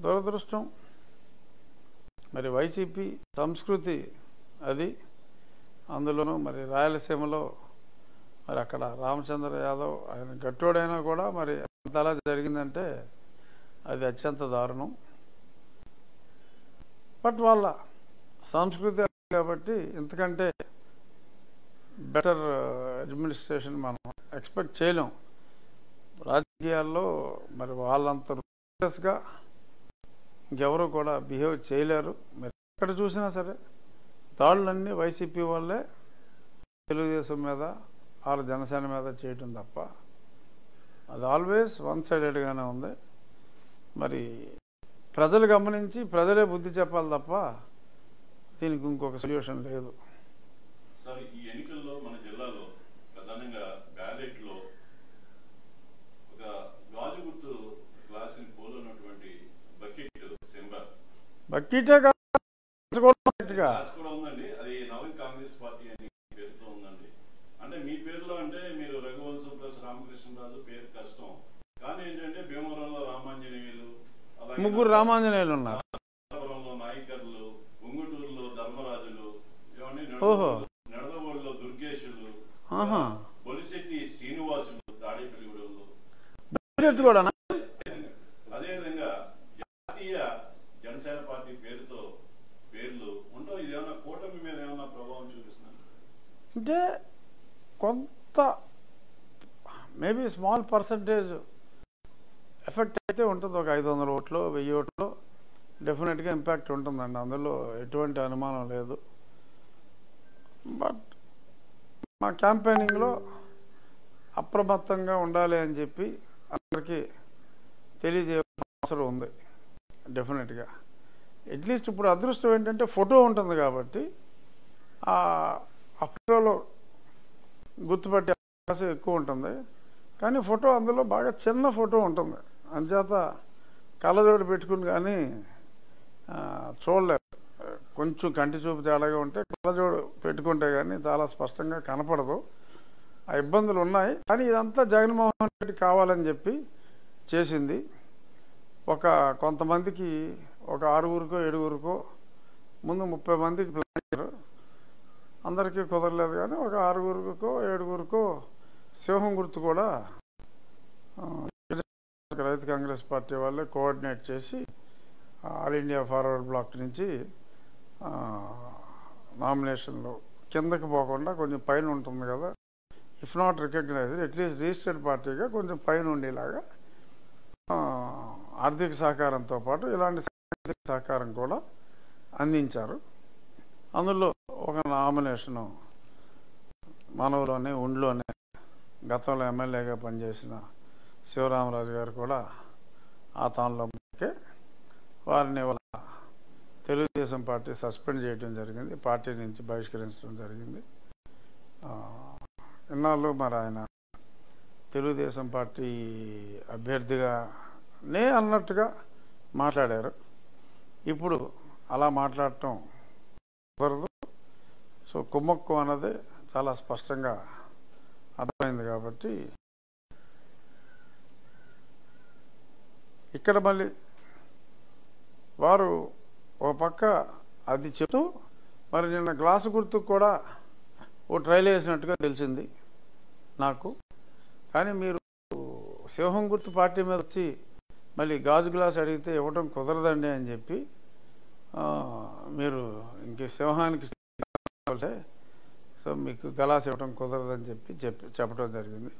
దురదృష్టం. మరి వైసీపీ సంస్కృతి అది. అందులోనూ మరి రాయలసీమలో మరి అక్కడ రామచంద్ర యాదవ్ ఆయన గట్టోడైనా కూడా మరి అంతలా జరిగిందంటే అది అత్యంత దారుణం. బట్ వాళ్ళ సంస్కృతి కాబట్టి ఇంతకంటే బెటర్ అడ్మినిస్ట్రేషన్ మనం ఎక్స్పెక్ట్ చేయలేం. రాజకీయాల్లో మరి వాళ్ళంత రూలెస్గా ఇంకెవరు కూడా బిహేవ్ చేయలేరు. మరి ఎక్కడ చూసినా సరే దాడులన్నీ వైసీపీ వాళ్ళే తెలుగుదేశం మీద వాళ్ళ జనసేన మీద చేయటం తప్ప అది ఆల్వేస్ వన్ సైడెడ్గానే ఉంది. మరి ప్రజలు గమనించి ప్రజలే బుద్ధి చెప్పాలి తప్ప దీనికి ఇంకొక సొల్యూషన్ లేదు. సార్, ఈ ఎన్నికల్లో మన జిల్లాలో ప్రధానంగా బ్యాలెట్లో ఒక గాజు గుర్తు గ్లాసుని పోలున్నటువంటి బకెట్ సింబల్ బకెటే కూడా ఉందండి. అది నవీన్ కాంగ్రెస్ పార్టీ అని పేరుతో ఉందండి. అంటే మీ పేరులో అంటే మీరు రఘువంశం ప్లస్ రామకృష్ణరాజు పేరు కష్టం, కానీ ఏంటంటే భీమవరంలో రామాంజనేయులు, ముగ్గురు రామాంజనేయులు ఉన్నారు, నాయకర్లు, ఉంగుటూరులో ధర్మరాజులు, నెడదవోడులో దుర్గేశులు, బొలిశెట్టి శ్రీనివాసులు, తాడేపల్లిగూడెంలో కూడా. అదేవిధంగా జాతీయ జనసేన పార్టీ పేరుతో పేర్లు ఉండవు. ఇది ఏమన్నా కూటమి మీద ఏమన్నా ప్రభావం చూపిస్తున్నారు అంటే కొంత మేబీ స్మాల్ పర్సంటేజ్ ఎఫెక్ట్ అయితే ఉంటుంది. ఒక 500 ఓట్లు 1000 ఓట్లు డెఫినెట్గా ఇంపాక్ట్ ఉంటుందండి, అందులో ఎటువంటి అనుమానం లేదు. బట్ మా క్యాంపెయినింగ్లో అప్రమత్తంగా ఉండాలి అని చెప్పి అందరికీ తెలియజేయాల్సిన అవసరం ఉంది డెఫినెట్గా. అట్లీస్ట్ ఇప్పుడు అదృష్టం ఏంటంటే ఫోటో ఉంటుంది కాబట్టి ఆ ఫోటోలో గుర్తుపట్టే అవకాశం ఎక్కువ ఉంటుంది. కానీ ఫోటో అందులో బాగా చిన్న ఫోటో ఉంటుంది, అంచేత కళ్ళజోడు పెట్టుకుని కానీ చూడలేదు. కొంచెం కంటి చూపు తేడాగా ఉంటే కళ్ళజోడు పెట్టుకుంటే కానీ చాలా స్పష్టంగా కనపడదు. ఆ ఇబ్బందులు ఉన్నాయి. కానీ ఇదంతా జగన్మోహన్ రెడ్డి కావాలని చెప్పి చేసింది. కొంతమందికి ఒక 6గురికో 7గురికో ముందు 30 మందికి ప్లాన్ చేశారు, అందరికీ కుదరలేదు. కానీ ఒక 6గురికో 7గురికో సింహం గుర్తు కూడా రైతు కాంగ్రెస్ పార్టీ వాళ్ళే కోఆర్డినేట్ చేసి ఆల్ ఇండియా ఫార్వర్డ్ బ్లాక్ నుంచి నామినేషన్లో కిందకి పోకుండా కొంచెం పైన ఉంటుంది కదా, if not recognised at least registered పార్టీగా కొంచెం పైన ఉండేలాగా ఆర్థిక సహకారంతో పాటు ఇలాంటి సాంకేతిక సహకారం కూడా అందించారు. అందులో ఒక నామినేషను మనవలోనే ఉండ్లోనే గతంలో ఎమ్మెల్యేగా పనిచేసిన శివరామరాజు గారు కూడా ఆ తానులోకే వారిని వాళ్ళ తెలుగుదేశం పార్టీ సస్పెండ్ చేయడం జరిగింది, పార్టీ నుంచి బహిష్కరించడం జరిగింది. ఇన్నాళ్ళు మరి ఆయన తెలుగుదేశం పార్టీ అభ్యర్థిగానే అన్నట్టుగా మాట్లాడారు. ఇప్పుడు అలా మాట్లాడటం కుదరదు. సో కుమ్మక్కు అన్నది చాలా స్పష్టంగా అర్థమైంది. కాబట్టి ఇక్కడ మళ్ళీ వారు ఒక పక్క అది చెప్తూ మరి నిన్న గ్లాసు గుర్తుకు కూడా ఓ ట్రైల్ వేసినట్టుగా తెలిసింది నాకు. కానీ మీరు సింహం గుర్తు పార్టీ మీద వచ్చి మళ్ళీ గాజు గ్లాస్ అడిగితే ఇవ్వడం కుదరదండి అని చెప్పి మీరు ఇంక సింహానికి సో మీకు గ్లాస్ ఇవ్వడం కుదరదని చెప్పడం జరిగింది.